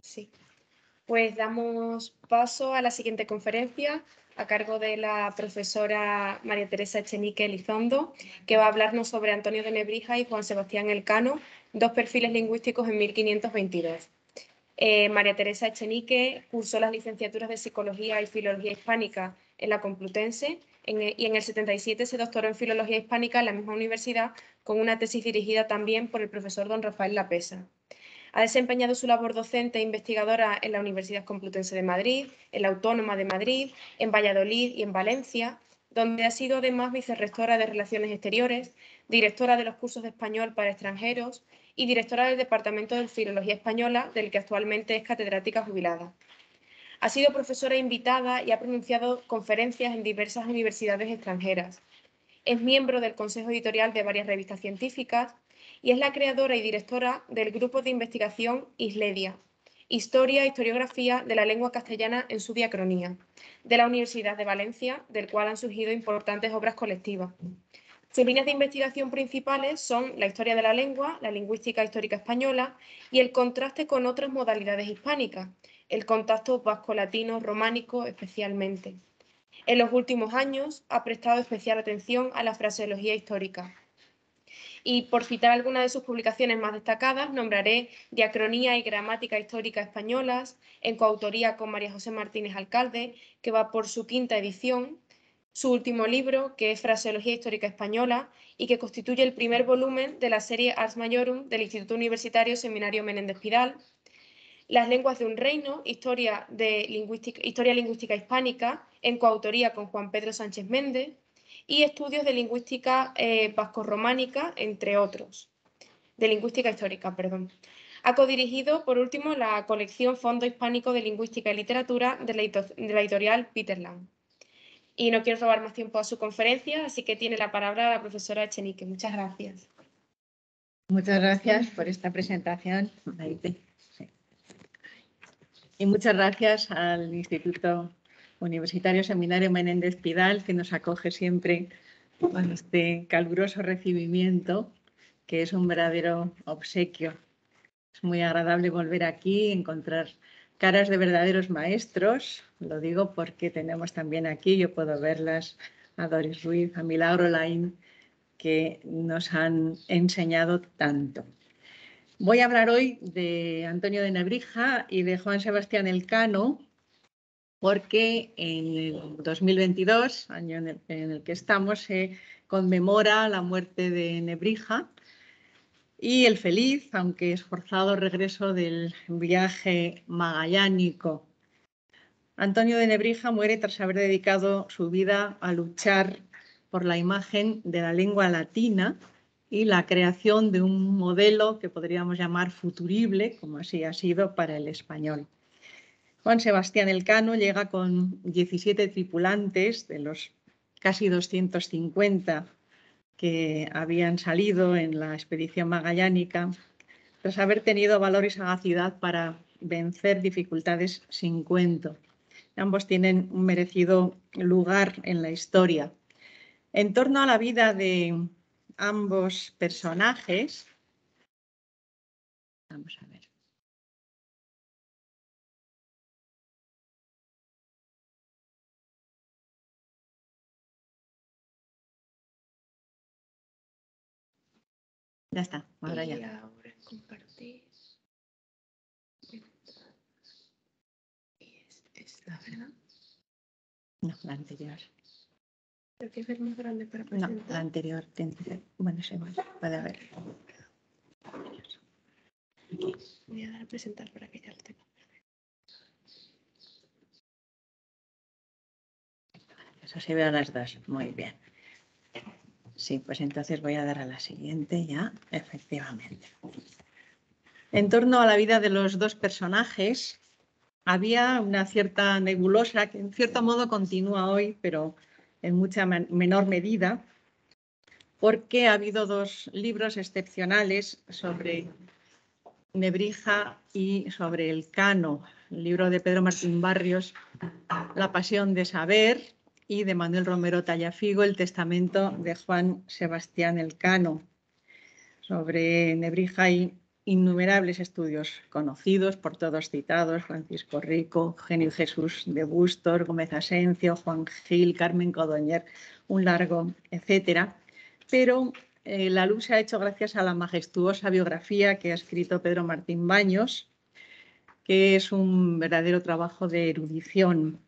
Sí. Pues damos paso a la siguiente conferencia a cargo de la profesora María Teresa Echenique Elizondo, que va a hablarnos sobre Antonio de Nebrija y Juan Sebastián Elcano, dos perfiles lingüísticos en 1522. María Teresa Echenique cursó las licenciaturas de Psicología y Filología Hispánica en la Complutense y en el 77 se doctoró en Filología Hispánica en la misma universidad con una tesis dirigida también por el profesor don Rafael Lapesa. Ha desempeñado su labor docente e investigadora en la Universidad Complutense de Madrid, en la Autónoma de Madrid, en Valladolid y en Valencia, donde ha sido además vicerrectora de Relaciones Exteriores, directora de los cursos de español para extranjeros y directora del Departamento de Filología Española, del que actualmente es catedrática jubilada. Ha sido profesora invitada y ha pronunciado conferencias en diversas universidades extranjeras. Es miembro del Consejo Editorial de varias revistas científicas y es la creadora y directora del grupo de investigación Isledia, Historia e Historiografía de la Lengua Castellana en su Diacronía, de la Universidad de Valencia, del cual han surgido importantes obras colectivas. Sus líneas de investigación principales son la historia de la lengua, la lingüística histórica española y el contraste con otras modalidades hispánicas, el contacto vasco-latino románico especialmente. En los últimos años ha prestado especial atención a la fraseología histórica. Y por citar algunas de sus publicaciones más destacadas, nombraré Diacronía y Gramática Histórica Españolas, en coautoría con María José Martínez Alcalde, que va por su quinta edición, su último libro, que es Fraseología Histórica Española, y que constituye el primer volumen de la serie Ars Majorum del Instituto Universitario Seminario Menéndez Pidal, Las lenguas de un reino, historia lingüística hispánica, en coautoría con Juan Pedro Sánchez Méndez, y estudios de lingüística vasco-románica, entre otros. De lingüística histórica, perdón. Ha codirigido, por último, la colección Fondo Hispánico de Lingüística y Literatura de la editorial Peter Lam. Y no quiero robar más tiempo a su conferencia, así que tiene la palabra la profesora Echenique. Muchas gracias. Muchas gracias por esta presentación, Maite. Sí. Y muchas gracias al Instituto Universitario Seminario Menéndez Pidal, que nos acoge siempre con este caluroso recibimiento, que es un verdadero obsequio. Es muy agradable volver aquí y encontrar caras de verdaderos maestros. Lo digo porque tenemos también aquí, yo puedo verlas, a Doris Ruiz, a Milagro Laín, que nos han enseñado tanto. Voy a hablar hoy de Antonio de Nebrija y de Juan Sebastián Elcano, porque en el 2022, año en el que estamos, se conmemora la muerte de Nebrija y el feliz, aunque esforzado, regreso del viaje magallánico. Antonio de Nebrija muere tras haber dedicado su vida a luchar por la imagen de la lengua latina y la creación de un modelo que podríamos llamar futurible, como así ha sido para el español. Juan Sebastián Elcano llega con 17 tripulantes de los casi 250 que habían salido en la expedición magallánica, tras haber tenido valor y sagacidad para vencer dificultades sin cuento. Ambos tienen un merecido lugar en la historia. En torno a la vida de ambos personajes, vamos a ver. Ya está, ahora ya. Y ahora compartir. ¿Esta, verdad? No, la anterior. Creo que es ver más grande para presentar. No, la anterior. Bueno, es igual, puede haber. Aquí. Voy a dar a presentar para que ya lo tenga. Eso se ve a las dos. Muy bien. Sí, pues entonces voy a dar a la siguiente ya, efectivamente. En torno a la vida de los dos personajes había una cierta nebulosa que en cierto modo continúa hoy, pero en mucha menor medida, porque ha habido dos libros excepcionales sobre Nebrija y sobre Elcano. El libro de Pedro Martín Barrios, La pasión de saber, y de Manuel Romero Tallafigo, El testamento de Juan Sebastián Elcano. Sobre Nebrija hay innumerables estudios conocidos, por todos citados: Francisco Rico, Eugenio Jesús de Bustos, Gómez Asencio, Juan Gil, Carmen Codoñer, un largo, etcétera. Pero la luz se ha hecho gracias a la majestuosa biografía que ha escrito Pedro Martín Baños, que es un verdadero trabajo de erudición.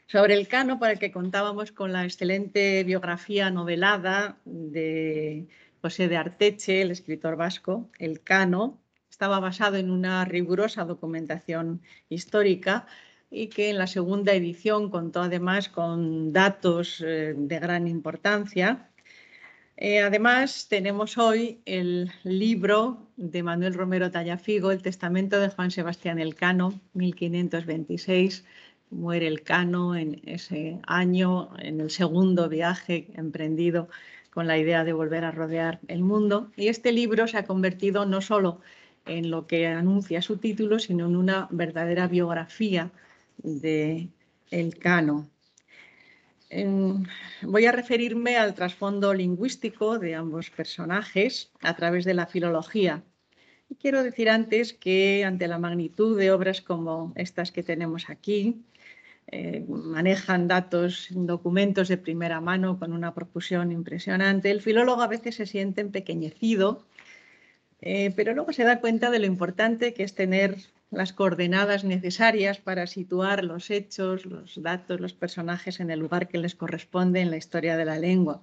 Sobre Elcano, para el que contábamos con la excelente biografía novelada de José de Arteche, el escritor vasco. Elcano estaba basado en una rigurosa documentación histórica y que en la segunda edición contó además con datos de gran importancia. Además, tenemos hoy el libro de Manuel Romero Tallafigo, El testamento de Juan Sebastián Elcano, 1526. Muere Elcano en ese año, en el segundo viaje emprendido con la idea de volver a rodear el mundo. Y este libro se ha convertido no solo en lo que anuncia su título, sino en una verdadera biografía de Elcano. Voy a referirme al trasfondo lingüístico de ambos personajes a través de la filología. Y quiero decir antes que ante la magnitud de obras como estas que tenemos aquí, manejan datos, documentos de primera mano con una profusión impresionante, el filólogo a veces se siente empequeñecido, pero luego se da cuenta de lo importante que es tener las coordenadas necesarias para situar los hechos, los datos, los personajes en el lugar que les corresponde en la historia de la lengua.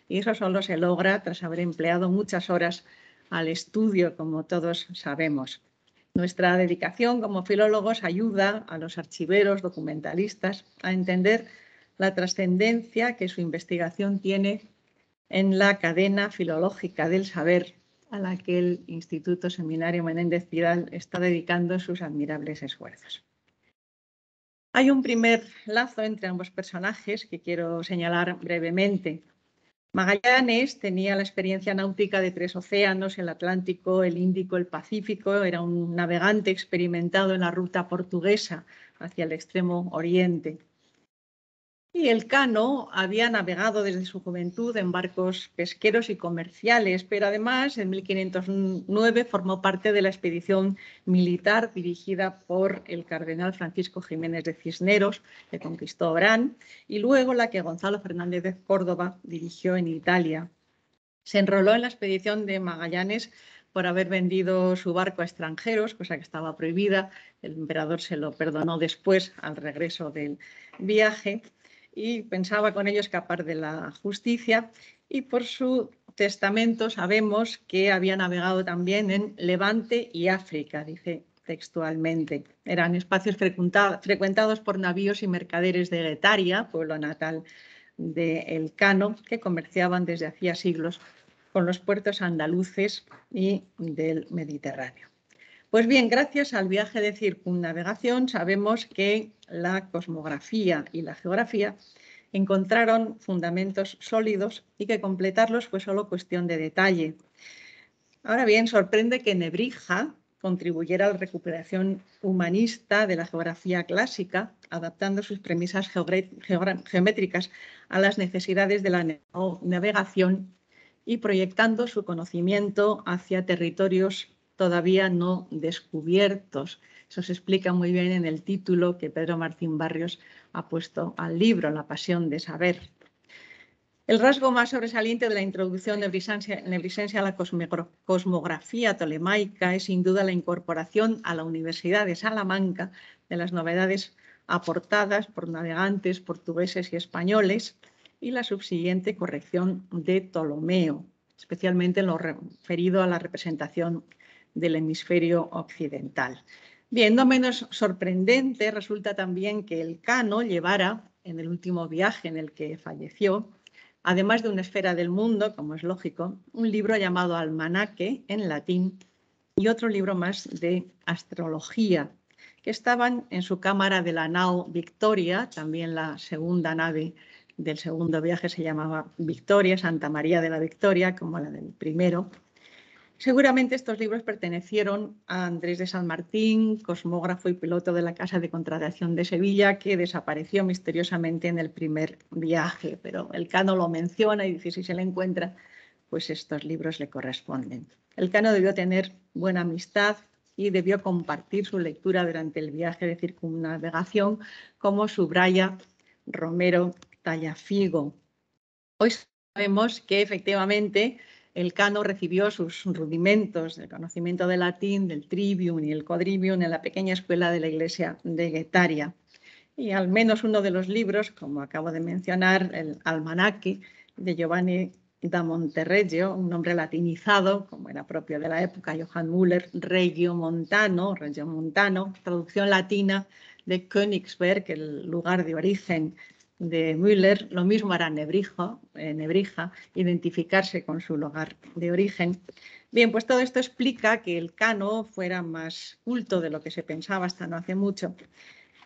Y eso solo se logra tras haber empleado muchas horas al estudio, como todos sabemos. Nuestra dedicación como filólogos ayuda a los archiveros, documentalistas, a entender la trascendencia que su investigación tiene en la cadena filológica del saber a la que el Instituto Seminario Menéndez Pidal está dedicando sus admirables esfuerzos. Hay un primer lazo entre ambos personajes que quiero señalar brevemente. Magallanes tenía la experiencia náutica de 3 océanos, el Atlántico, el Índico, el Pacífico. Era un navegante experimentado en la ruta portuguesa hacia el extremo oriente. Y Elcano había navegado desde su juventud en barcos pesqueros y comerciales, pero además en 1509 formó parte de la expedición militar dirigida por el cardenal Francisco Jiménez de Cisneros, que conquistó Orán, y luego la que Gonzalo Fernández de Córdoba dirigió en Italia. Se enroló en la expedición de Magallanes por haber vendido su barco a extranjeros, cosa que estaba prohibida. El emperador se lo perdonó después, al regreso del viaje, y pensaba con ello escapar de la justicia, y por su testamento sabemos que había navegado también en Levante y África, dice textualmente. Eran espacios frecuentados por navíos y mercaderes de Guetaria, pueblo natal de Elcano, que comerciaban desde hacía siglos con los puertos andaluces y del Mediterráneo. Pues bien, gracias al viaje de circunnavegación sabemos que la cosmografía y la geografía encontraron fundamentos sólidos y que completarlos fue solo cuestión de detalle. Ahora bien, sorprende que Nebrija contribuyera a la recuperación humanista de la geografía clásica, adaptando sus premisas geométricas a las necesidades de la navegación y proyectando su conocimiento hacia territorios todavía no descubiertos. Eso se explica muy bien en el título que Pedro Martín Barrios ha puesto al libro, La pasión de saber. El rasgo más sobresaliente de la introducción nebrisense a la cosmografía tolemaica es sin duda la incorporación a la Universidad de Salamanca de las novedades aportadas por navegantes portugueses y españoles y la subsiguiente corrección de Ptolomeo, especialmente en lo referido a la representación del hemisferio occidental. Bien, no menos sorprendente resulta también que Elcano llevara, en el último viaje en el que falleció, además de una esfera del mundo, como es lógico, un libro llamado Almanaque en latín y otro libro más de astrología, que estaban en su cámara de la nao Victoria, también la segunda nave del segundo viaje se llamaba Victoria, Santa María de la Victoria, como la del primero. Seguramente estos libros pertenecieron a Andrés de San Martín, cosmógrafo y piloto de la Casa de Contratación de Sevilla, que desapareció misteriosamente en el primer viaje, pero Elcano lo menciona y dice si se le encuentra, pues estos libros le corresponden. Elcano debió tener buena amistad y debió compartir su lectura durante el viaje de circunnavegación, como subraya Romero Tallafigo. Hoy sabemos que efectivamente Elcano recibió sus rudimentos del conocimiento del latín, del trivium y el quadrivium en la pequeña escuela de la iglesia de Guetaria. Y al menos uno de los libros, como acabo de mencionar, el Almanaque de Giovanni da Monterreggio, un nombre latinizado, como era propio de la época, Johann Müller, Regiomontano, traducción latina de Königsberg, el lugar de origen de Müller, lo mismo hará Nebrija, identificarse con su lugar de origen. Bien, pues todo esto explica que Elcano fuera más culto de lo que se pensaba hasta no hace mucho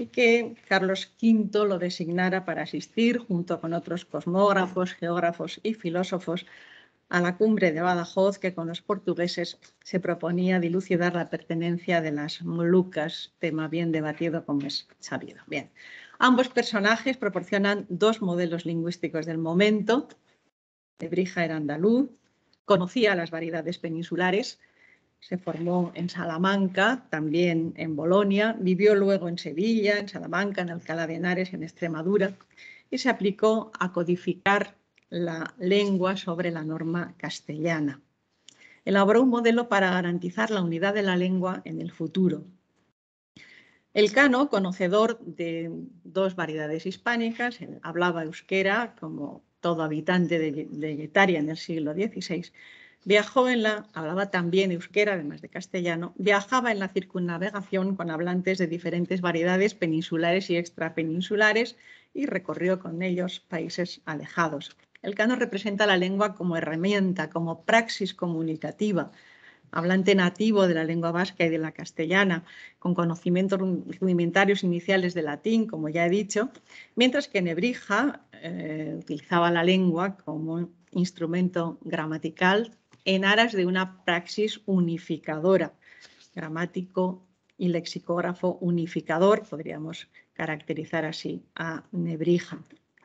y que Carlos V lo designara para asistir, junto con otros cosmógrafos, geógrafos y filósofos, a la cumbre de Badajoz, que con los portugueses se proponía dilucidar la pertenencia de las Molucas, tema bien debatido como es sabido. Bien, ambos personajes proporcionan dos modelos lingüísticos del momento. Nebrija era andaluz, conocía las variedades peninsulares, se formó en Salamanca, también en Bolonia, vivió luego en Sevilla, en Salamanca, en Alcalá de Henares, en Extremadura, y se aplicó a codificar la lengua sobre la norma castellana. Elaboró un modelo para garantizar la unidad de la lengua en el futuro. Elcano, conocedor de dos variedades hispánicas, hablaba euskera como todo habitante de Guetaria en el siglo XVI, hablaba también euskera, además de castellano, viajaba en la circunnavegación con hablantes de diferentes variedades peninsulares y extrapeninsulares y recorrió con ellos países alejados. Elcano representa la lengua como herramienta, como praxis comunicativa, hablante nativo de la lengua vasca y de la castellana, con conocimientos rudimentarios iniciales de latín, como ya he dicho, mientras que Nebrija utilizaba la lengua como instrumento gramatical en aras de una praxis unificadora, gramático y lexicógrafo unificador, podríamos caracterizar así a Nebrija.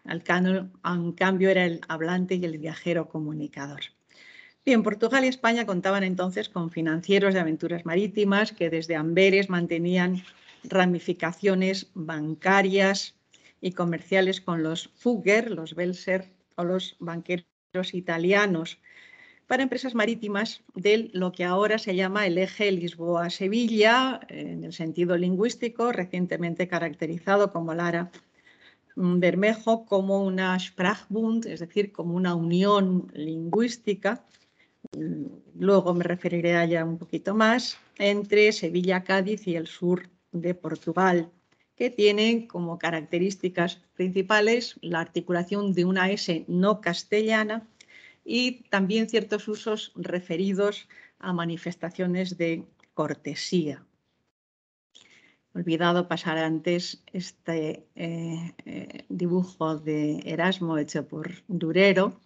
Elcano, en cambio, era el hablante y el viajero comunicador. Bien, Portugal y España contaban entonces con financieros de aventuras marítimas que desde Amberes mantenían ramificaciones bancarias y comerciales con los Fugger, los Belser o los banqueros italianos para empresas marítimas de lo que ahora se llama el eje Lisboa-Sevilla, en el sentido lingüístico, recientemente caracterizado como Lara Bermejo como una Sprachbund, es decir, como una unión lingüística. Luego me referiré a ella un poquito más, entre Sevilla, Cádiz y el sur de Portugal, que tienen como características principales la articulación de una S no castellana y también ciertos usos referidos a manifestaciones de cortesía. Olvidado pasar antes este dibujo de Erasmo hecho por Durero,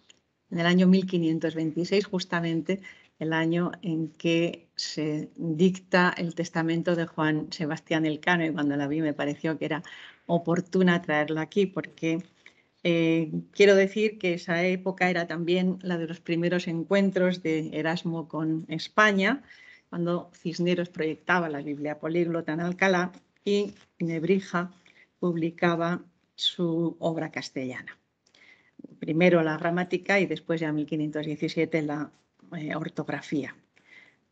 en el año 1526, justamente el año en que se dicta el testamento de Juan Sebastián Elcano, y cuando la vi me pareció que era oportuna traerla aquí porque quiero decir que esa época era también la de los primeros encuentros de Erasmo con España, cuando Cisneros proyectaba la Biblia políglota en Alcalá y Nebrija publicaba su obra castellana. Primero la gramática y después ya en 1517 la ortografía.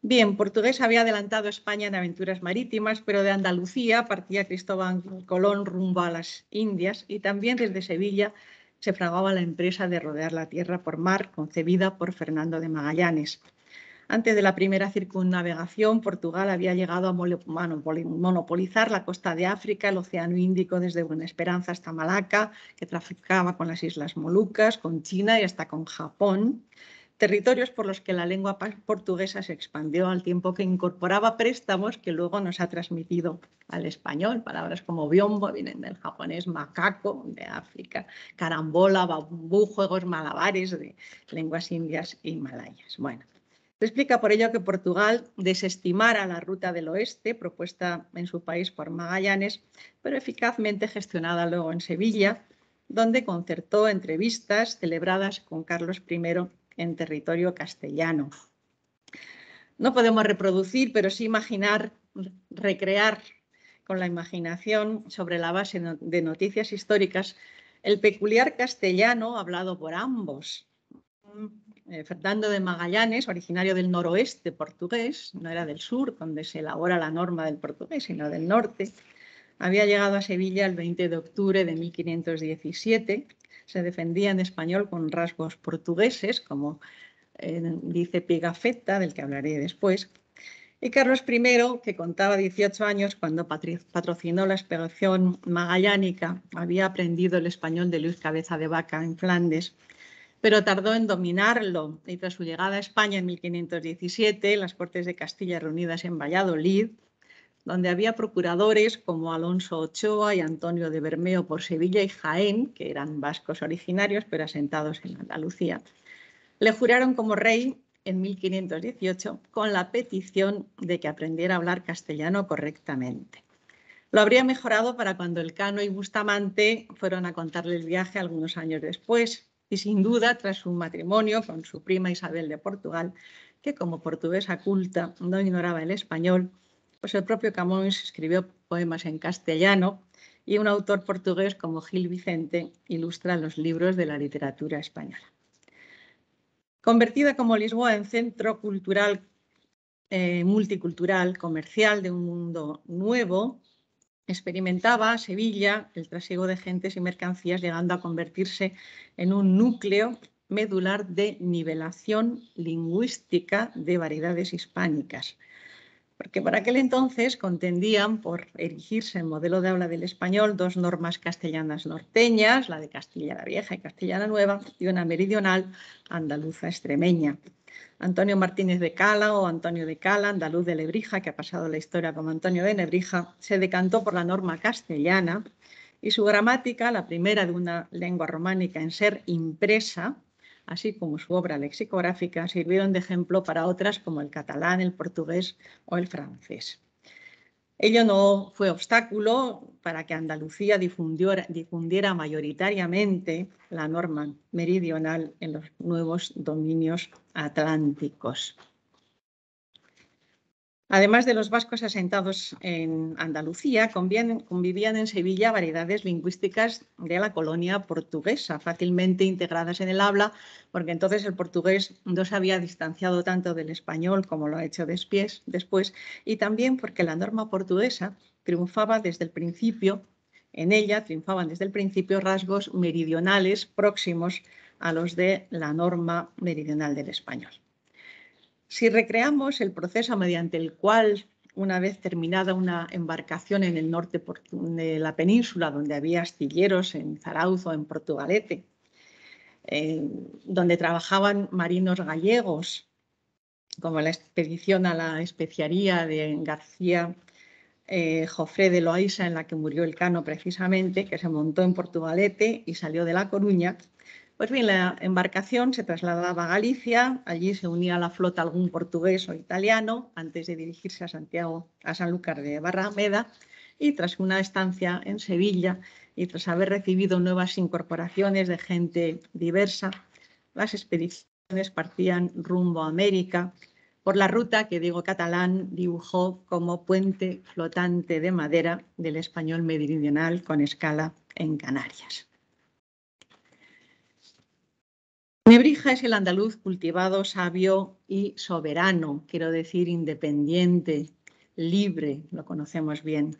Bien, portugués había adelantado España en aventuras marítimas, pero de Andalucía partía Cristóbal Colón rumbo a las Indias y también desde Sevilla se fraguaba la empresa de rodear la tierra por mar, concebida por Fernando de Magallanes. Antes de la primera circunnavegación, Portugal había llegado a monopolizar la costa de África, el Océano Índico desde Buena Esperanza hasta Malaca, que traficaba con las Islas Molucas, con China y hasta con Japón, territorios por los que la lengua portuguesa se expandió al tiempo que incorporaba préstamos que luego nos ha transmitido al español. Palabras como biombo vienen del japonés, macaco de África, carambola, bambú, juegos malabares de lenguas indias y malayas. Bueno. Se explica por ello que Portugal desestimara la ruta del oeste propuesta en su país por Magallanes, pero eficazmente gestionada luego en Sevilla, donde concertó entrevistas celebradas con Carlos I en territorio castellano. No podemos reproducir, pero sí imaginar, recrear con la imaginación sobre la base de noticias históricas el peculiar castellano hablado por ambos. Fernando de Magallanes, originario del noroeste portugués, no era del sur, donde se elabora la norma del portugués, sino del norte, había llegado a Sevilla el 20 de octubre de 1517. Se defendía en español con rasgos portugueses, como dice Pigafetta, del que hablaré después. Y Carlos I, que contaba 18 años cuando patrocinó la expedición magallánica, había aprendido el español de Luis Cabeza de Vaca en Flandes, pero tardó en dominarlo, y tras su llegada a España en 1517, las Cortes de Castilla reunidas en Valladolid, donde había procuradores como Alonso Ochoa y Antonio de Bermeo por Sevilla y Jaén, que eran vascos originarios pero asentados en Andalucía, le juraron como rey en 1518 con la petición de que aprendiera a hablar castellano correctamente. Lo habría mejorado para cuando Elcano y Bustamante fueron a contarle el viaje algunos años después, y sin duda tras su matrimonio con su prima Isabel de Portugal, que como portuguesa culta no ignoraba el español, pues el propio Camões escribió poemas en castellano y un autor portugués como Gil Vicente ilustra los libros de la literatura española. Convertida como Lisboa en centro cultural, multicultural, comercial de un mundo nuevo, experimentaba Sevilla el trasiego de gentes y mercancías, llegando a convertirse en un núcleo medular de nivelación lingüística de variedades hispánicas. Porque por aquel entonces contendían por erigirse en modelo de habla del español dos normas castellanas norteñas, la de Castilla la Vieja y Castilla la Nueva, y una meridional andaluza extremeña. Antonio Martínez de Cala o Antonio de Cala, andaluz de Lebrija, que ha pasado a la historia como Antonio de Nebrija, se decantó por la norma castellana y su gramática, la primera de una lengua románica en ser impresa, así como su obra lexicográfica, sirvieron de ejemplo para otras como el catalán, el portugués o el francés. Ello no fue obstáculo para que Andalucía difundiera mayoritariamente la norma meridional en los nuevos dominios atlánticos. Además de los vascos asentados en Andalucía, convivían en Sevilla variedades lingüísticas de la colonia portuguesa, fácilmente integradas en el habla, porque entonces el portugués no se había distanciado tanto del español como lo ha hecho después, y también porque la norma portuguesa triunfaba desde el principio, en ella triunfaban desde el principio rasgos meridionales próximos a los de la norma meridional del español. Si recreamos el proceso mediante el cual, una vez terminada una embarcación en el norte de la península, donde había astilleros en Zarauzo, en Portugalete, donde trabajaban marinos gallegos, como la expedición a la especiaría de García Jofré de Loaysa, en la que murió Elcano precisamente, que se montó en Portugalete y salió de La Coruña. Pues bien, la embarcación se trasladaba a Galicia, allí se unía a la flota algún portugués o italiano antes de dirigirse a Sanlúcar de Barrameda, y tras una estancia en Sevilla y tras haber recibido nuevas incorporaciones de gente diversa, las expediciones partían rumbo a América por la ruta que Diego Catalán dibujó como puente flotante de madera del español meridional con escala en Canarias. Nebrija es el andaluz cultivado, sabio y soberano, quiero decir independiente, libre, lo conocemos bien.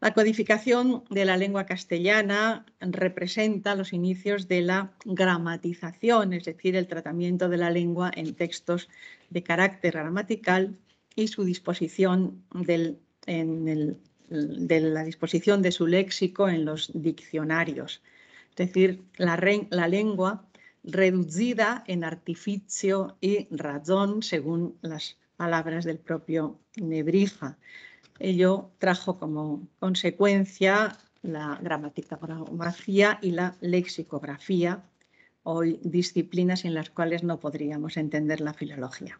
La codificación de la lengua castellana representa los inicios de la gramatización, es decir, el tratamiento de la lengua en textos de carácter gramatical y su disposición de la disposición de su léxico en los diccionarios. Es decir, la lengua reducida en artificio y razón, según las palabras del propio Nebrija. Ello trajo como consecuencia la gramatografía y la lexicografía, hoy disciplinas en las cuales no podríamos entender la filología.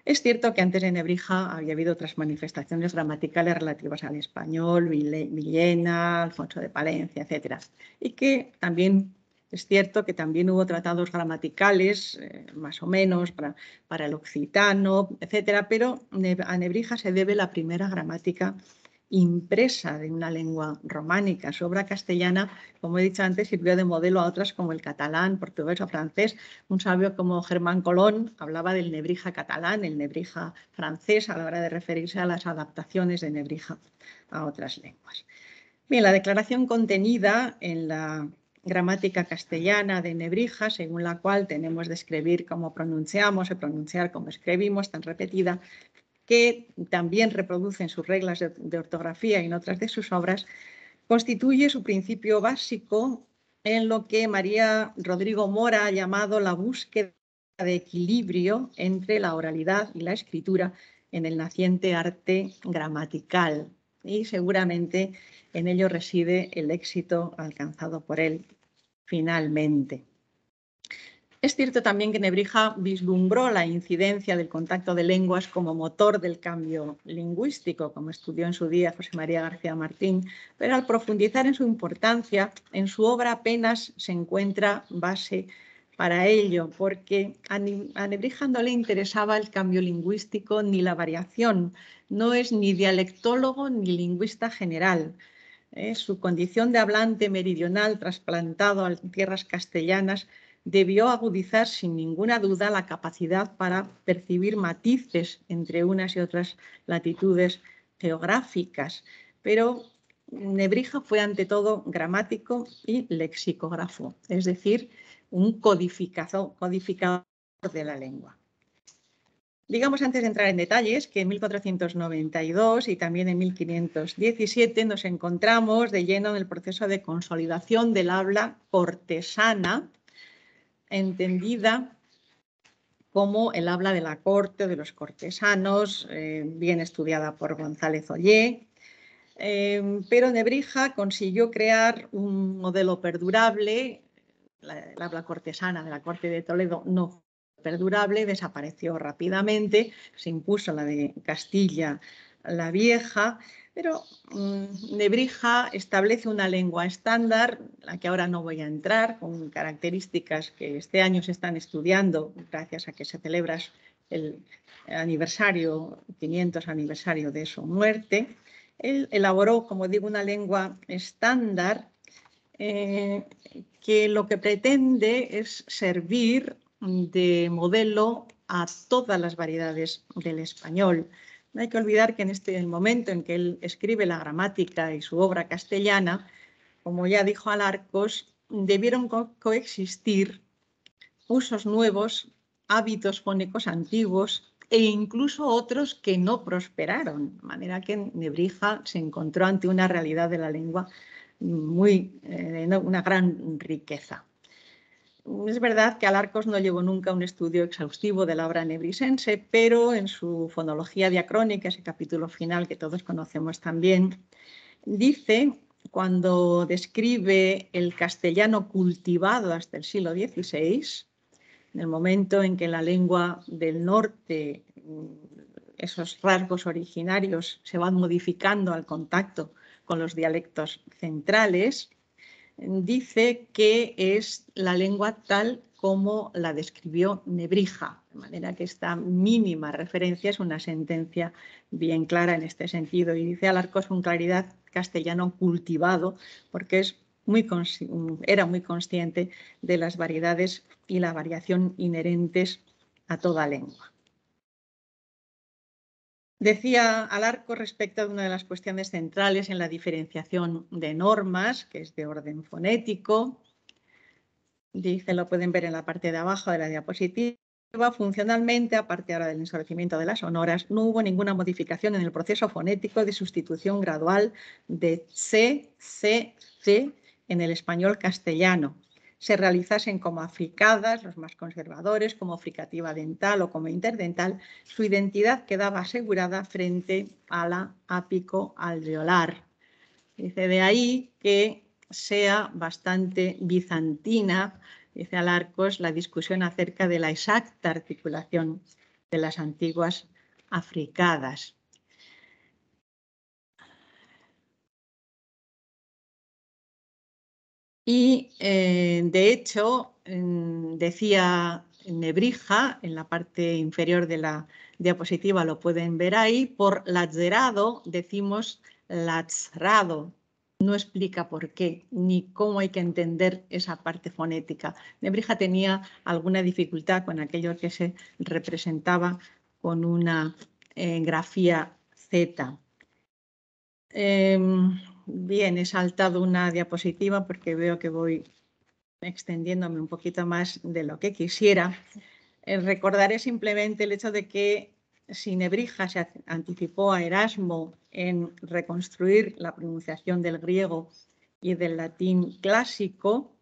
Es cierto que antes de Nebrija había habido otras manifestaciones gramaticales relativas al español, Villena, Alfonso de Palencia, etc. Y que también es cierto que también hubo tratados gramaticales, más o menos, para el occitano, etc. Pero a Nebrija se debe la primera gramática impresa de una lengua románica. Su obra castellana, como he dicho antes, sirvió de modelo a otras como el catalán, portugués o francés. Un sabio como Germán Colón hablaba del Nebrija catalán, el Nebrija francés, a la hora de referirse a las adaptaciones de Nebrija a otras lenguas. Bien, la declaración contenida en la gramática castellana de Nebrija, según la cual tenemos de escribir como pronunciamos y pronunciar como escribimos, tan repetida, que también reproduce en sus reglas de ortografía y en otras de sus obras, constituye su principio básico en lo que María Rodrigo Mora ha llamado la búsqueda de equilibrio entre la oralidad y la escritura en el naciente arte gramatical. Y seguramente en ello reside el éxito alcanzado por él finalmente. Es cierto también que Nebrija vislumbró la incidencia del contacto de lenguas como motor del cambio lingüístico, como estudió en su día José María García Martín, pero al profundizar en su importancia, en su obra apenas se encuentra base para ello, porque a Nebrija no le interesaba el cambio lingüístico ni la variación, no es ni dialectólogo ni lingüista general. Su condición de hablante meridional trasplantado a tierras castellanas debió agudizar sin ninguna duda la capacidad para percibir matices entre unas y otras latitudes geográficas, pero Nebrija fue ante todo gramático y lexicógrafo, es decir, un codificador de la lengua. Digamos, antes de entrar en detalles, que en 1492 y también en 1517 nos encontramos de lleno en el proceso de consolidación del habla cortesana, entendida como el habla de la corte o de los cortesanos, bien estudiada por González Ollé, pero Nebrija consiguió crear un modelo perdurable. El habla cortesana de la corte de Toledo no fue perdurable, desapareció rápidamente, se impuso la de Castilla la Vieja, pero Nebrija establece una lengua estándar, la que ahora no voy a entrar, con características que este año se están estudiando gracias a que se celebra el aniversario, 500 aniversario de su muerte. Él elaboró, como digo, una lengua estándar que lo que pretende es servir de modelo a todas las variedades del español. No hay que olvidar que en el momento en que él escribe la gramática y su obra castellana, como ya dijo Alarcos, debieron coexistir usos nuevos, hábitos fónicos antiguos e incluso otros que no prosperaron, de manera que Nebrija se encontró ante una realidad de la lengua una gran riqueza. Es verdad que Alarcos no llevó nunca un estudio exhaustivo de la obra nebrisense, pero en su fonología diacrónica, ese capítulo final que todos conocemos también, dice, cuando describe el castellano cultivado hasta el siglo XVI, en el momento en que la lengua del norte, esos rasgos originarios se van modificando al contacto con los dialectos centrales, dice que es la lengua tal como la describió Nebrija, de manera que esta mínima referencia es una sentencia bien clara en este sentido. Y dice Alarcos con claridad castellano cultivado, porque era muy consciente de las variedades y la variación inherentes a toda lengua. Decía Alarcos respecto de una de las cuestiones centrales en la diferenciación de normas, que es de orden fonético. Dice, lo pueden ver en la parte de abajo de la diapositiva. Funcionalmente, aparte ahora del ensorecimiento de las sonoras, no hubo ninguna modificación en el proceso fonético de sustitución gradual de C, C, C en el español castellano. Se realizasen como africadas, los más conservadores, como fricativa dental o como interdental, su identidad quedaba asegurada frente a la ápico-alveolar. Dice, de ahí que sea bastante bizantina, dice Alarcos, la discusión acerca de la exacta articulación de las antiguas africadas. Y, de hecho, decía Nebrija, en la parte inferior de la diapositiva lo pueden ver ahí, por lazzerado decimos lazzrado. No explica por qué, ni cómo hay que entender esa parte fonética. Nebrija tenía alguna dificultad con aquello que se representaba con una grafía Z. Bien, he saltado una diapositiva porque veo que voy extendiéndome un poquito más de lo que quisiera. Recordaré simplemente el hecho de que si Nebrija se anticipó a Erasmo en reconstruir la pronunciación del griego y del latín clásico,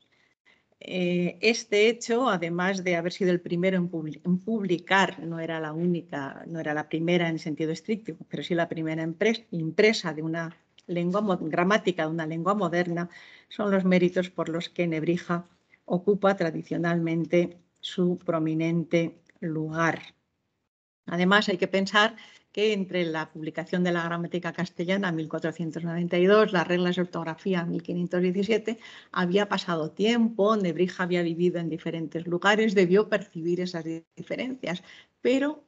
este hecho, además de haber sido el primero en publicar, no era la única, no era la primera en sentido estricto, pero sí la primera impresa de una lengua, gramática de una lengua moderna, son los méritos por los que Nebrija ocupa tradicionalmente su prominente lugar. Además, hay que pensar que entre la publicación de la gramática castellana en 1492, las reglas de ortografía en 1517, había pasado tiempo, Nebrija había vivido en diferentes lugares, debió percibir esas diferencias, pero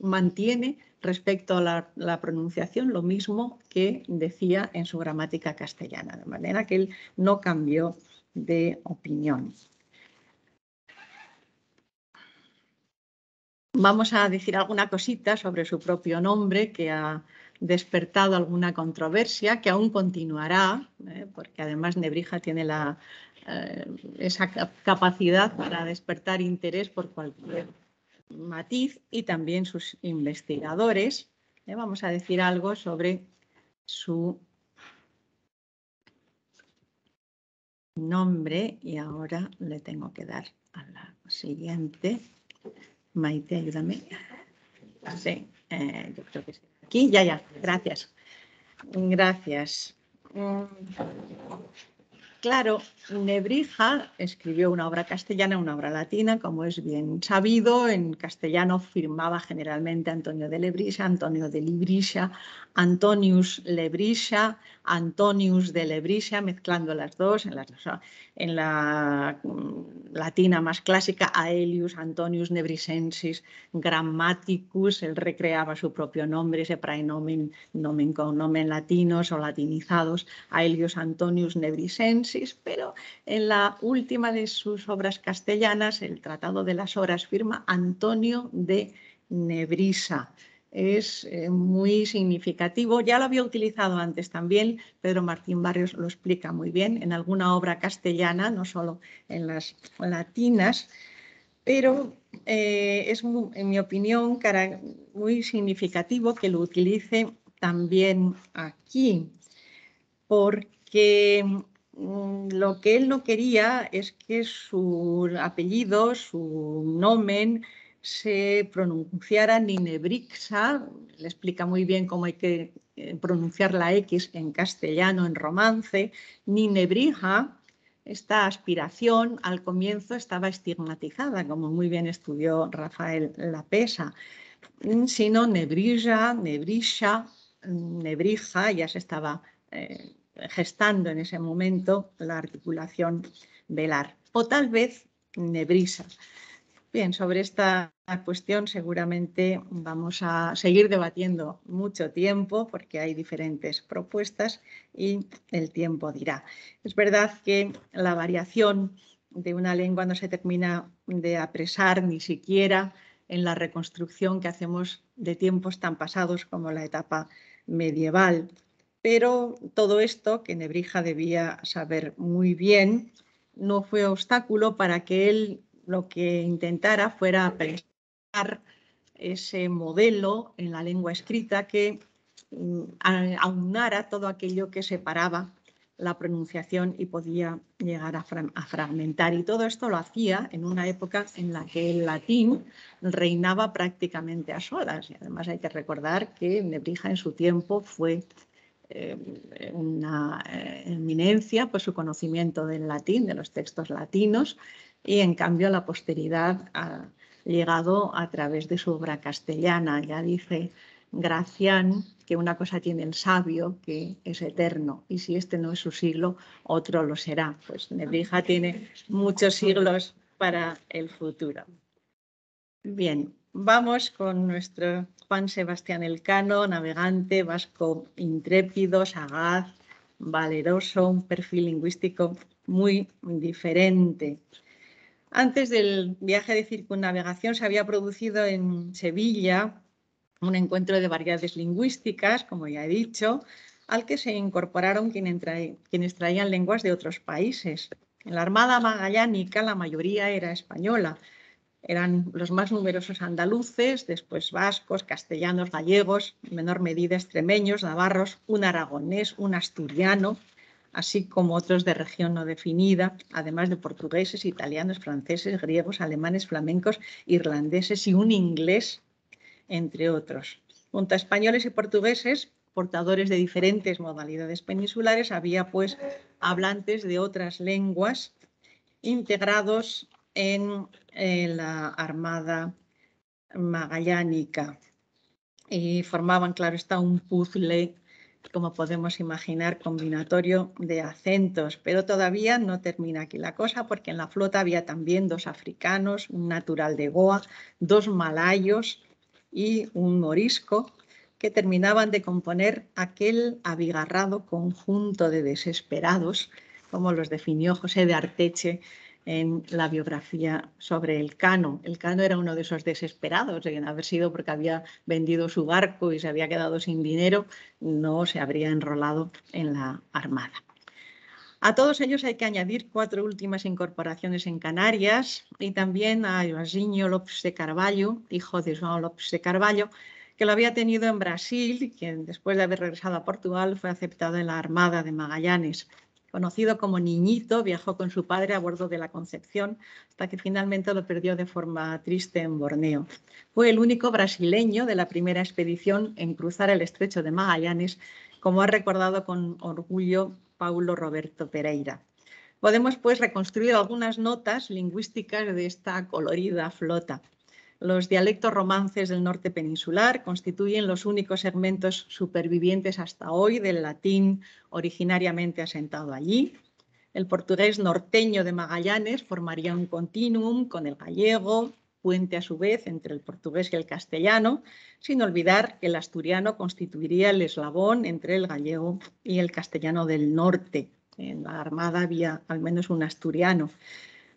mantiene respecto a la pronunciación lo mismo que decía en su gramática castellana, de manera que él no cambió de opinión. Vamos a decir alguna cosita sobre su propio nombre, que ha despertado alguna controversia, que aún continuará, porque además Nebrija tiene esa capacidad para despertar interés por cualquier matiz, y también sus investigadores. Vamos a decir algo sobre su nombre, y ahora le tengo que dar a la siguiente. Maite, ayúdame. Sí, yo creo que sí. Aquí, ya, gracias. Gracias. Claro, Nebrija escribió una obra castellana, una obra latina, como es bien sabido. En castellano firmaba generalmente Antonio de Lebrisha, Antonio de Librisha, Antonius Lebrisha, Antonius de Lebrisha, mezclando las dos. En la latina más clásica, Aelius Antonius Nebrisensis Grammaticus. Él recreaba su propio nombre, ese praenomen, nomen con nomen latinos o latinizados, Aelius Antonius Nebrisensis, pero en la última de sus obras castellanas, el Tratado de las Horas, firma Antonio de Nebrisa. Es muy significativo, ya lo había utilizado antes también, Pedro Martín Barrios lo explica muy bien en alguna obra castellana, no solo en las latinas, pero es, en mi opinión, muy significativo que lo utilice también aquí, porque lo que él no quería es que su apellido, su nomen, se pronunciara ni Nebrixa. Le explica muy bien cómo hay que pronunciar la X en castellano, en romance, ni Nebrija. Esta aspiración al comienzo estaba estigmatizada, como muy bien estudió Rafael Lapesa, sino Nebrija, Nebrisha, Nebrija, ya se estaba gestando en ese momento la articulación velar, o tal vez Nebrisa. Bien, sobre esta cuestión seguramente vamos a seguir debatiendo mucho tiempo porque hay diferentes propuestas y el tiempo dirá. Es verdad que la variación de una lengua no se termina de apresar ni siquiera en la reconstrucción que hacemos de tiempos tan pasados como la etapa medieval. Pero todo esto, que Nebrija debía saber muy bien, no fue obstáculo para que él lo que intentara fuera pensar ese modelo en la lengua escrita que aunara todo aquello que separaba la pronunciación y podía llegar a fragmentar. Y todo esto lo hacía en una época en la que el latín reinaba prácticamente a solas. Y además hay que recordar que Nebrija en su tiempo fue una eminencia por su conocimiento del latín, de los textos latinos, y en cambio la posteridad llegado a través de su obra castellana. Ya dice Gracián que una cosa tiene el sabio, que es eterno, y si este no es su siglo, otro lo será. Pues Nebrija tiene muchos siglos para el futuro. Bien, vamos con nuestro Juan Sebastián Elcano, navegante vasco intrépido, sagaz, valeroso, un perfil lingüístico muy diferente. Antes del viaje de circunnavegación se había producido en Sevilla un encuentro de variedades lingüísticas, como ya he dicho, al que se incorporaron quienes traían lenguas de otros países. En la Armada Magallánica la mayoría era española. Eran los más numerosos andaluces, después vascos, castellanos, gallegos, en menor medida extremeños, navarros, un aragonés, un asturiano, así como otros de región no definida, además de portugueses, italianos, franceses, griegos, alemanes, flamencos, irlandeses y un inglés, entre otros. Junto a españoles y portugueses, portadores de diferentes modalidades peninsulares, había pues hablantes de otras lenguas integrados en la Armada Magallánica y formaban, claro está, un puzzle, como podemos imaginar, combinatorio de acentos, pero todavía no termina aquí la cosa, porque en la flota había también 2 africanos, un natural de Goa, 2 malayos y un morisco, que terminaban de componer aquel abigarrado conjunto de desesperados, como los definió José de Arteche en la biografía sobre Elcano. Elcano era uno de esos desesperados, en haber sido porque había vendido su barco y se había quedado sin dinero, no se habría enrolado en la Armada. A todos ellos hay que añadir 4 últimas incorporaciones en Canarias y también a Joaquinho Lopes de Carvalho, hijo de João Lopes de Carvalho, que lo había tenido en Brasil y quien después de haber regresado a Portugal fue aceptado en la Armada de Magallanes. Conocido como Niñito, viajó con su padre a bordo de la Concepción hasta que finalmente lo perdió de forma triste en Borneo. Fue el único brasileño de la primera expedición en cruzar el estrecho de Magallanes, como ha recordado con orgullo Paulo Roberto Pereira. Podemos pues reconstruir algunas notas lingüísticas de esta colorida flota. Los dialectos romances del norte peninsular constituyen los únicos segmentos supervivientes hasta hoy del latín originariamente asentado allí. El portugués norteño de Magallanes formaría un continuum con el gallego, puente a su vez entre el portugués y el castellano, sin olvidar que el asturiano constituiría el eslabón entre el gallego y el castellano del norte. En la Armada había al menos un asturiano.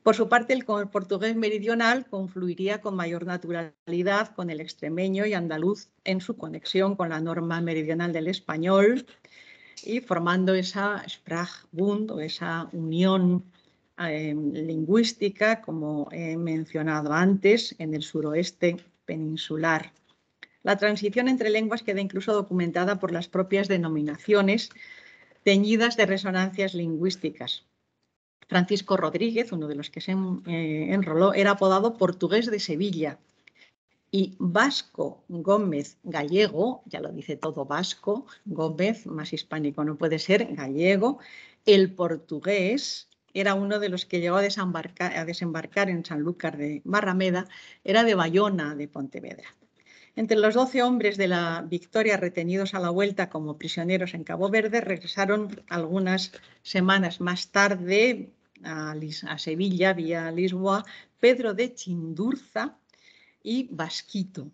Por su parte, el portugués meridional confluiría con mayor naturalidad con el extremeño y andaluz en su conexión con la norma meridional del español y formando esa Sprachbund o esa unión lingüística, como he mencionado antes, en el suroeste peninsular. La transición entre lenguas queda incluso documentada por las propias denominaciones teñidas de resonancias lingüísticas. Francisco Rodríguez, uno de los que se enroló, era apodado portugués de Sevilla. Y Vasco Gómez Gallego, ya lo dice todo Vasco, Gómez, más hispánico no puede ser, gallego, el portugués era uno de los que llegó a desembarcar en Sanlúcar de Barrameda, era de Bayona, de Pontevedra. Entre los 12 hombres de la Victoria retenidos a la vuelta como prisioneros en Cabo Verde, regresaron algunas semanas más tarde a Sevilla, vía Lisboa, Pedro de Chindurza y Vasquito.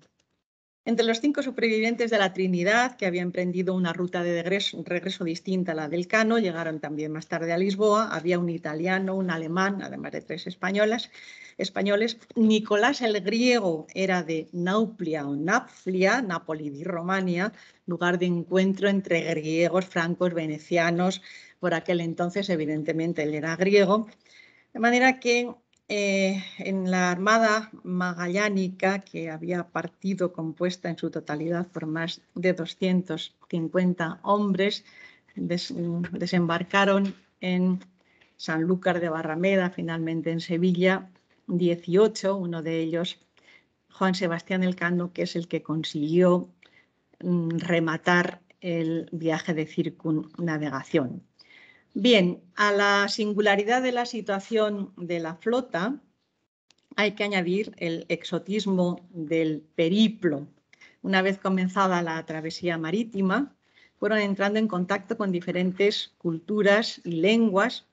Entre los 5 supervivientes de la Trinidad, que había emprendido una ruta de regreso distinta a la del Cano, llegaron también más tarde a Lisboa, había un italiano, un alemán, además de 3 españoles. Nicolás el griego era de Nauplia o Napflia, Nápoli di Romania, lugar de encuentro entre griegos, francos, venecianos. Por aquel entonces, evidentemente, él era griego. De manera que en la Armada Magallánica, que había partido compuesta en su totalidad por más de 250 hombres, desembarcaron en Sanlúcar de Barrameda, finalmente en Sevilla, 18, uno de ellos Juan Sebastián Elcano, que es el que consiguió rematar el viaje de circunnavegación. Bien, a la singularidad de la situación de la flota hay que añadir el exotismo del periplo. Una vez comenzada la travesía marítima, fueron entrando en contacto con diferentes culturas y lenguas,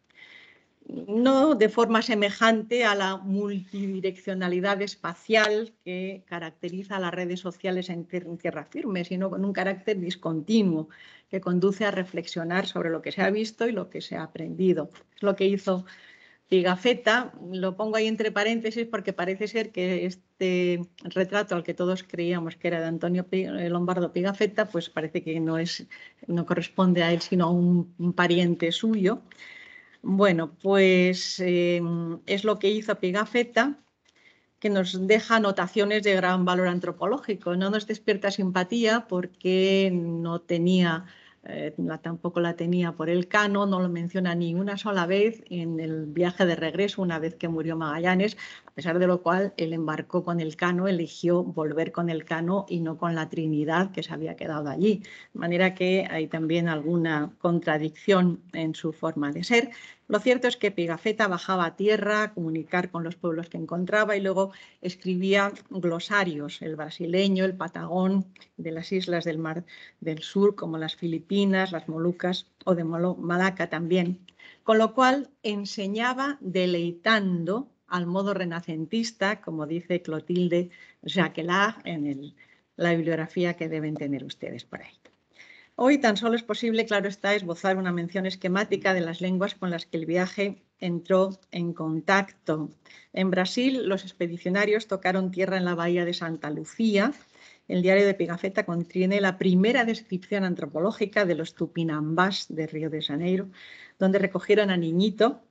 no de forma semejante a la multidireccionalidad espacial que caracteriza a las redes sociales en tierra firme, sino con un carácter discontinuo que conduce a reflexionar sobre lo que se ha visto y lo que se ha aprendido. Es lo que hizo Pigafetta. Lo pongo ahí entre paréntesis porque parece ser que este retrato al que todos creíamos que era de Antonio Lombardo Pigafetta, pues parece que no corresponde a él, sino a un pariente suyo. Bueno, pues es lo que hizo Pigafetta, que nos deja anotaciones de gran valor antropológico. No nos despierta simpatía porque no tenía, tampoco la tenía por el Cano, no lo menciona ni una sola vez en el viaje de regreso, una vez que murió Magallanes, a pesar de lo cual él embarcó con el Cano, eligió volver con el Cano y no con la Trinidad que se había quedado allí. De manera que hay también alguna contradicción en su forma de ser. Lo cierto es que Pigafetta bajaba a tierra a comunicar con los pueblos que encontraba y luego escribía glosarios, el brasileño, el patagón, de las islas del Mar del Sur, como las Filipinas, las Molucas o de Malaca también. Con lo cual enseñaba deleitando al modo renacentista, como dice Clotilde Jacquelart en la bibliografía que deben tener ustedes por ahí. Hoy tan solo es posible, claro está, esbozar una mención esquemática de las lenguas con las que el viaje entró en contacto. En Brasil, los expedicionarios tocaron tierra en la bahía de Santa Lucía. El diario de Pigafetta contiene la primera descripción antropológica de los tupinambás de Río de Janeiro, donde recogieron a Niñito,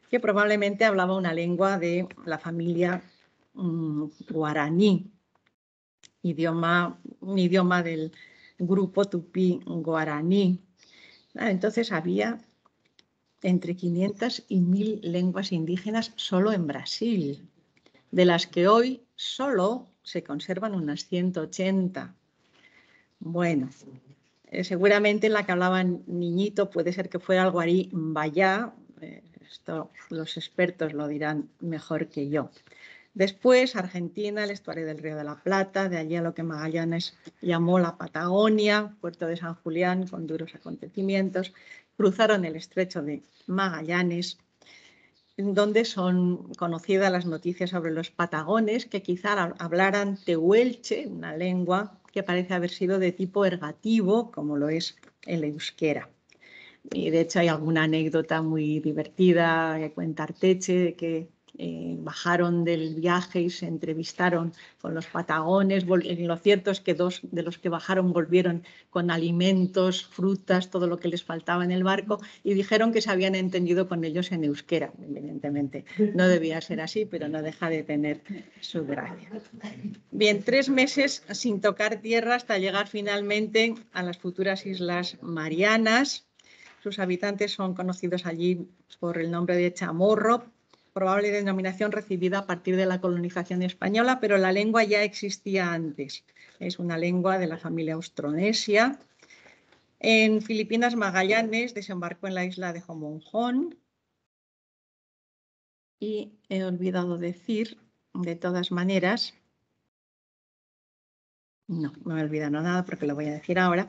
que probablemente hablaba una lengua de la familia guaraní, un idioma del grupo tupí guaraní. Entonces había entre 500 y 1000 lenguas indígenas solo en Brasil, de las que hoy solo se conservan unas 180. Bueno, seguramente la que hablaba Niñito puede ser que fuera el guarí mbayá, esto los expertos lo dirán mejor que yo. Después, Argentina, el estuario del Río de la Plata, de allí a lo que Magallanes llamó la Patagonia, puerto de San Julián, con duros acontecimientos, cruzaron el estrecho de Magallanes, donde son conocidas las noticias sobre los patagones, que quizá hablaran tehuelche, una lengua que parece haber sido de tipo ergativo, como lo es el euskera. Y de hecho hay alguna anécdota muy divertida que cuenta Arteche, de que bajaron del viaje y se entrevistaron con los patagones. Lo cierto es que 2 de los que bajaron volvieron con alimentos, frutas, todo lo que les faltaba en el barco y dijeron que se habían entendido con ellos en euskera. Evidentemente no debía ser así, pero no deja de tener su gracia. Bien, 3 meses sin tocar tierra hasta llegar finalmente a las futuras Islas Marianas. Sus habitantes son conocidos allí por el nombre de chamorro, probable denominación recibida a partir de la colonización española, pero la lengua ya existía antes. Es una lengua de la familia austronesia. En Filipinas, Magallanes desembarcó en la isla de Homonjón. Y he olvidado decir, de todas maneras, no me he olvidado nada porque lo voy a decir ahora,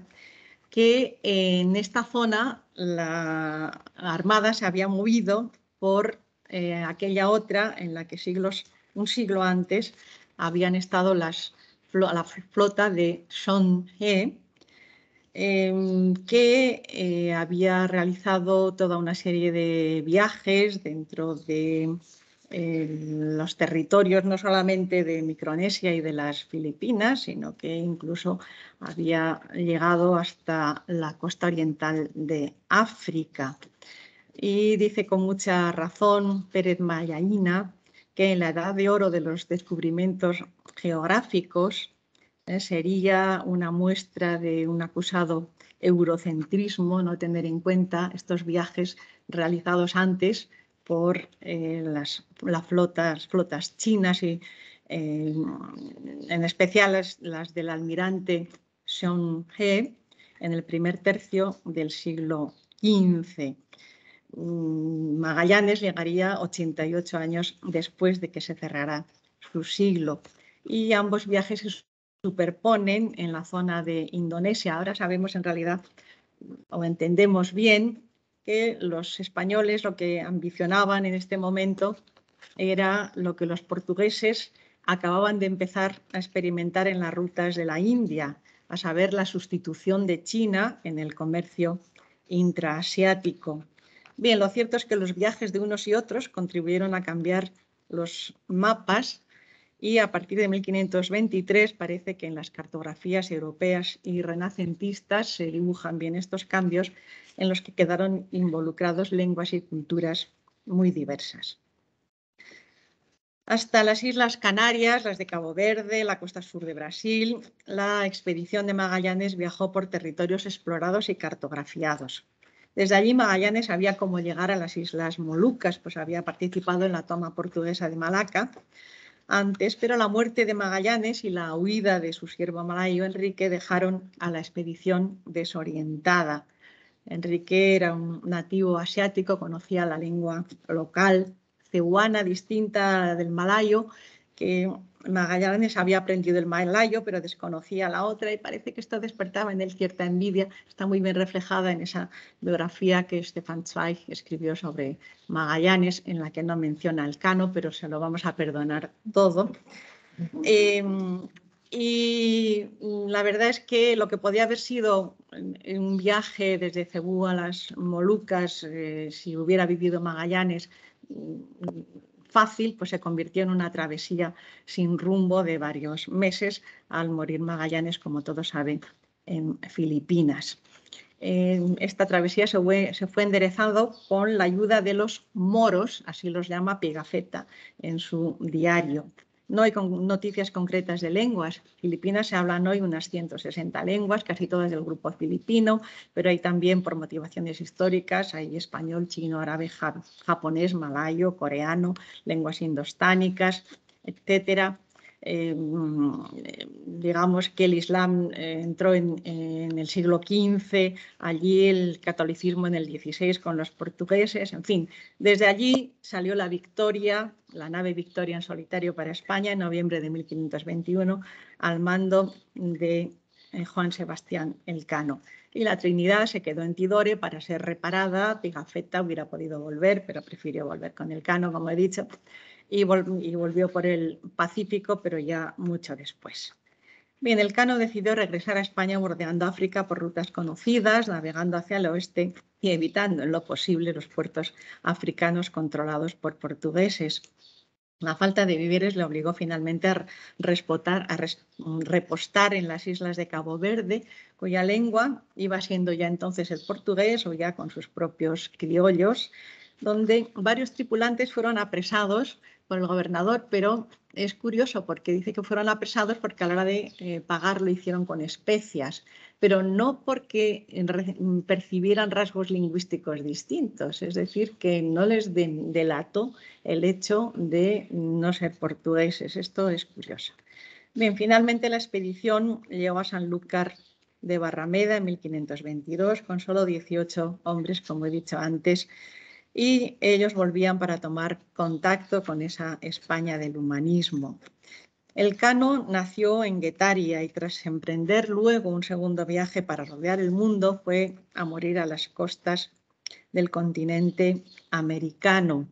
que en esta zona la Armada se había movido por aquella otra en la que un siglo antes habían estado la flota de Son He, que había realizado toda una serie de viajes dentro de los territorios no solamente de Micronesia y de las Filipinas, sino que incluso había llegado hasta la costa oriental de África. Y dice con mucha razón Pérez Mayaína que en la edad de oro de los descubrimientos geográficos sería una muestra de un acusado eurocentrismo no tener en cuenta estos viajes realizados antes por las flotas chinas y en especial las del almirante Xiong He en el primer tercio del siglo XV. Magallanes llegaría 88 años después de que se cerrara su siglo. Y ambos viajes se superponen en la zona de Indonesia. Ahora sabemos en realidad, o entendemos bien, que los españoles lo que ambicionaban en este momento era lo que los portugueses acababan de empezar a experimentar en las rutas de la India, a saber, la sustitución de China en el comercio intraasiático. Bien, lo cierto es que los viajes de unos y otros contribuyeron a cambiar los mapas y a partir de 1523 parece que en las cartografías europeas y renacentistas se dibujan bien estos cambios en los que quedaron involucrados lenguas y culturas muy diversas. Hasta las Islas Canarias, las de Cabo Verde, la costa sur de Brasil, la expedición de Magallanes viajó por territorios explorados y cartografiados. Desde allí Magallanes sabía cómo llegar a las Islas Molucas, pues había participado en la toma portuguesa de Malaca antes, pero la muerte de Magallanes y la huida de su siervo malayo Enrique dejaron a la expedición desorientada. Enrique era un nativo asiático, conocía la lengua local cebuana distinta del malayo, que Magallanes había aprendido el malayo, pero desconocía la otra y parece que esto despertaba en él cierta envidia. Está muy bien reflejada en esa biografía que Stefan Zweig escribió sobre Magallanes, en la que no menciona el Cano, pero se lo vamos a perdonar todo. Y la verdad es que lo que podía haber sido un viaje desde Cebú a las Molucas, si hubiera vivido Magallanes, fácil, pues se convirtió en una travesía sin rumbo de varios meses al morir Magallanes, como todos saben, en Filipinas. Esta travesía se fue enderezando con la ayuda de los moros, así los llama Pigafetta en su diario. No hay noticias concretas de lenguas. Filipinas se hablan hoy unas 160 lenguas, casi todas del grupo filipino, pero hay también, por motivaciones históricas, hay español, chino, árabe, japonés, malayo, coreano, lenguas indostánicas, etcétera. Digamos que el Islam entró en el siglo XV, allí el catolicismo en el XVI con los portugueses, en fin. Desde allí salió la Victoria, la nave Victoria en solitario para España en noviembre de 1521 al mando de Juan Sebastián Elcano. Y la Trinidad se quedó en Tidore para ser reparada. Pigafetta hubiera podido volver, pero prefirió volver con Elcano, como he dicho. Y volvió por el Pacífico, pero ya mucho después. Bien, Elcano decidió regresar a España bordeando África por rutas conocidas, navegando hacia el oeste y evitando en lo posible los puertos africanos controlados por portugueses. La falta de víveres le obligó finalmente a repostar en las islas de Cabo Verde, cuya lengua iba siendo ya entonces el portugués o ya con sus propios criollos, donde varios tripulantes fueron apresados por el gobernador, pero es curioso porque dice que fueron apresados porque a la hora de pagar lo hicieron con especias, pero no porque percibieran rasgos lingüísticos distintos, es decir, que no les delató el hecho de no ser portugueses. Esto es curioso. Bien, finalmente la expedición llegó a Sanlúcar de Barrameda en 1522 con solo 18 hombres, como he dicho antes, y ellos volvían para tomar contacto con esa España del humanismo. Elcano nació en Guetaria y tras emprender luego un segundo viaje para rodear el mundo fue a morir a las costas del continente americano.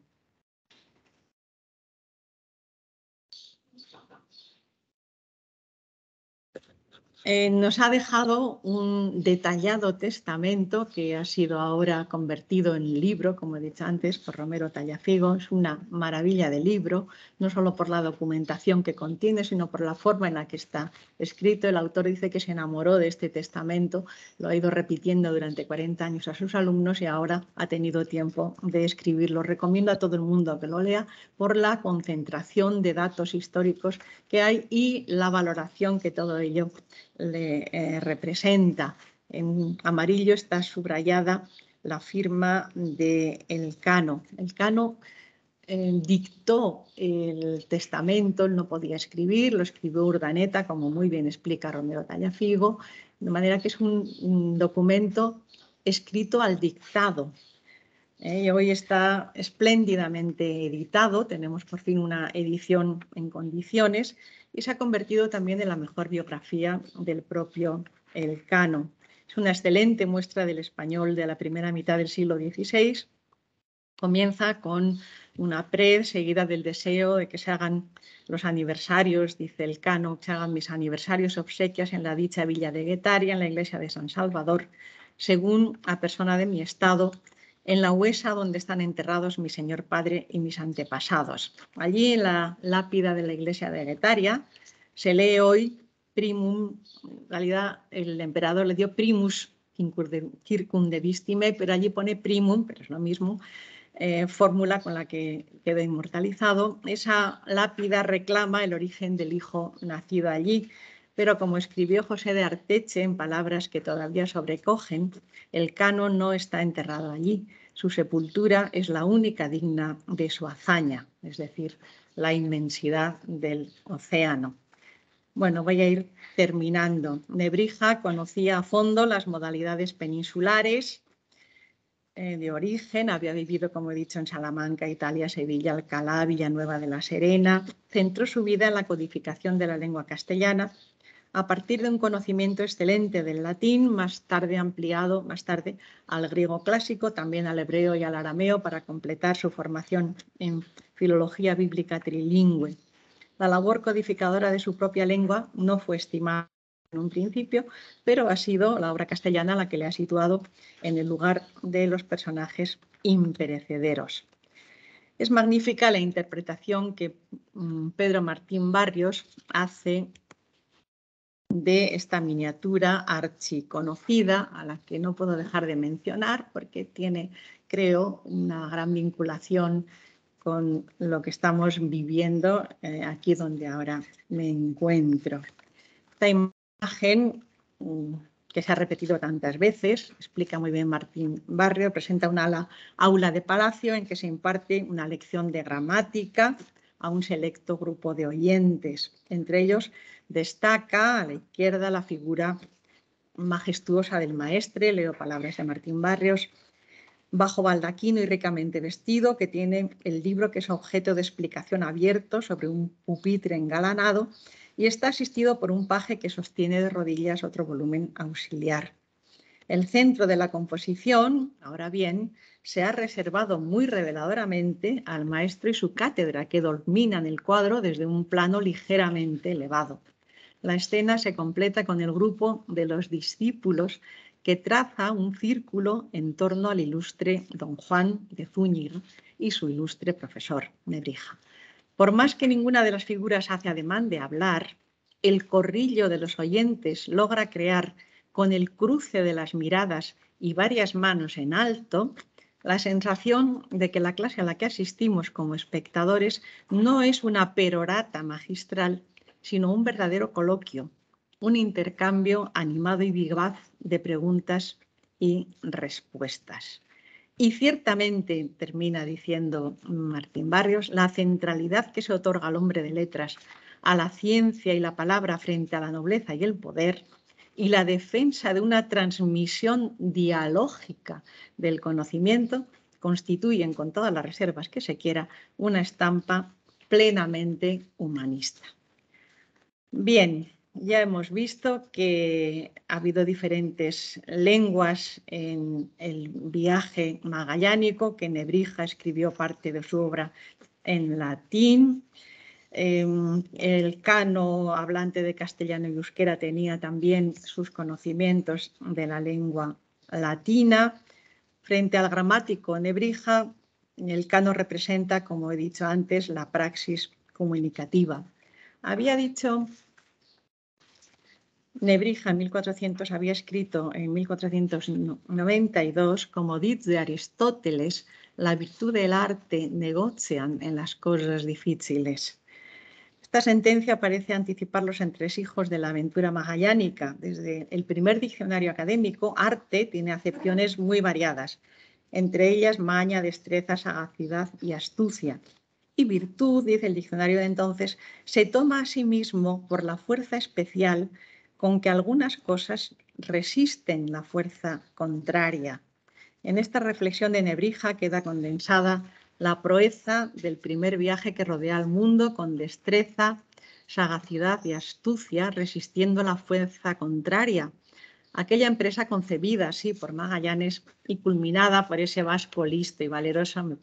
Nos ha dejado un detallado testamento que ha sido ahora convertido en libro, como he dicho antes, por Romero Tallafigo. Es una maravilla de libro, no solo por la documentación que contiene, sino por la forma en la que está escrito. El autor dice que se enamoró de este testamento, lo ha ido repitiendo durante 40 años a sus alumnos y ahora ha tenido tiempo de escribirlo. Recomiendo a todo el mundo que lo lea por la concentración de datos históricos que hay y la valoración que todo ello le representa. En amarillo está subrayada la firma de Elcano. Elcano dictó el testamento, él no podía escribir, lo escribió Urdaneta, como muy bien explica Romero Tallafigo, de manera que es un documento escrito al dictado. Hoy está espléndidamente editado, tenemos por fin una edición en condiciones y se ha convertido también en la mejor biografía del propio Elcano. Es una excelente muestra del español de la primera mitad del siglo XVI. Comienza con una pred seguida del deseo de que se hagan los aniversarios, dice Elcano, que se hagan mis aniversarios obsequias en la dicha villa de Guetaria, en la iglesia de San Salvador, según a persona de mi estado, en la huesa donde están enterrados mi señor padre y mis antepasados. Allí en la lápida de la iglesia de Guetaria se lee hoy primum, en realidad el emperador le dio primus circumdevistime, pero allí pone primum, pero es lo mismo, fórmula con la que quedó inmortalizado. Esa lápida reclama el origen del hijo nacido allí, pero como escribió José de Arteche en palabras que todavía sobrecogen, Elcano no está enterrado allí. Su sepultura es la única digna de su hazaña, es decir, la inmensidad del océano. Bueno, voy a ir terminando. Nebrija conocía a fondo las modalidades peninsulares de origen, había vivido, como he dicho, en Salamanca, Italia, Sevilla, Alcalá, Villanueva de la Serena. Centró su vida en la codificación de la lengua castellana a partir de un conocimiento excelente del latín, más tarde ampliado al griego clásico, también al hebreo y al arameo para completar su formación en filología bíblica trilingüe. La labor codificadora de su propia lengua no fue estimada en un principio, pero ha sido la obra castellana la que le ha situado en el lugar de los personajes imperecederos. Es magnífica la interpretación que Pedro Martín Barrios hace de esta miniatura archiconocida, a la que no puedo dejar de mencionar porque tiene, creo, una gran vinculación con lo que estamos viviendo aquí donde ahora me encuentro. Esta imagen, que se ha repetido tantas veces, explica muy bien Martín Barrio, presenta una aula de palacio en que se imparte una lección de gramática a un selecto grupo de oyentes. Entre ellos destaca a la izquierda la figura majestuosa del maestre, leo palabras de Martín Barrios, bajo baldaquino y ricamente vestido, que tiene el libro que es objeto de explicación abierto sobre un pupitre engalanado y está asistido por un paje que sostiene de rodillas otro volumen auxiliar. El centro de la composición, ahora bien, se ha reservado muy reveladoramente al maestro y su cátedra, que dominan el cuadro desde un plano ligeramente elevado. La escena se completa con el grupo de los discípulos que traza un círculo en torno al ilustre don Juan de Zúñiga y su ilustre profesor, Nebrija. Por más que ninguna de las figuras hace ademán de hablar, el corrillo de los oyentes logra crear, con el cruce de las miradas y varias manos en alto, la sensación de que la clase a la que asistimos como espectadores no es una perorata magistral, sino un verdadero coloquio, un intercambio animado y vivaz de preguntas y respuestas. Y ciertamente, termina diciendo Martín Barrios, la centralidad que se otorga al hombre de letras, a la ciencia y la palabra frente a la nobleza y el poder, y la defensa de una transmisión dialógica del conocimiento, constituyen, con todas las reservas que se quiera, una estampa plenamente humanista. Bien, ya hemos visto que ha habido diferentes lenguas en el viaje magallánico, que Nebrija escribió parte de su obra en latín. Elcano, hablante de castellano y euskera, tenía también sus conocimientos de la lengua latina. Frente al gramático Nebrija, Elcano representa, como he dicho antes, la praxis comunicativa. Había dicho Nebrija había escrito en 1492, como dice Aristóteles, la virtud del arte negocian en las cosas difíciles. Esta sentencia parece anticipar los entresijos de la aventura magallánica. Desde el primer diccionario académico, arte tiene acepciones muy variadas, entre ellas maña, destreza, sagacidad y astucia. Y virtud, dice el diccionario de entonces, se toma a sí mismo por la fuerza especial con que algunas cosas resisten la fuerza contraria. En esta reflexión de Nebrija queda condensada la proeza del primer viaje que rodea al mundo con destreza, sagacidad y astucia, resistiendo la fuerza contraria. Aquella empresa concebida así por Magallanes y culminada por ese vasco listo y valeroso, mi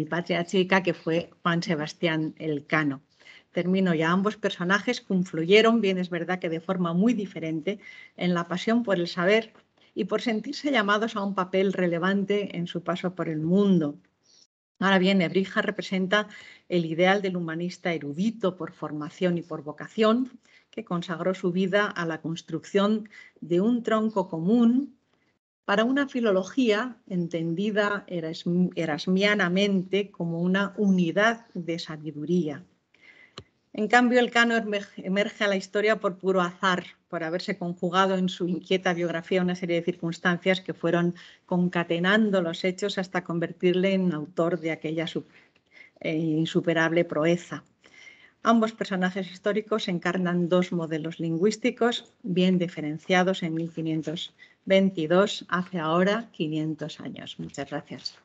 patria chica, que fue Juan Sebastián Elcano. Termino ya. Ambos personajes confluyeron, bien es verdad que de forma muy diferente, en la pasión por el saber y por sentirse llamados a un papel relevante en su paso por el mundo. Ahora bien, Nebrija representa el ideal del humanista erudito por formación y por vocación, que consagró su vida a la construcción de un tronco común para una filología entendida erasmianamente como una unidad de sabiduría. En cambio, Elcano emerge a la historia por puro azar, por haberse conjugado en su inquieta biografía una serie de circunstancias que fueron concatenando los hechos hasta convertirle en autor de aquella insuperable proeza. Ambos personajes históricos encarnan dos modelos lingüísticos bien diferenciados en 1522, hace ahora 500 años. Muchas gracias.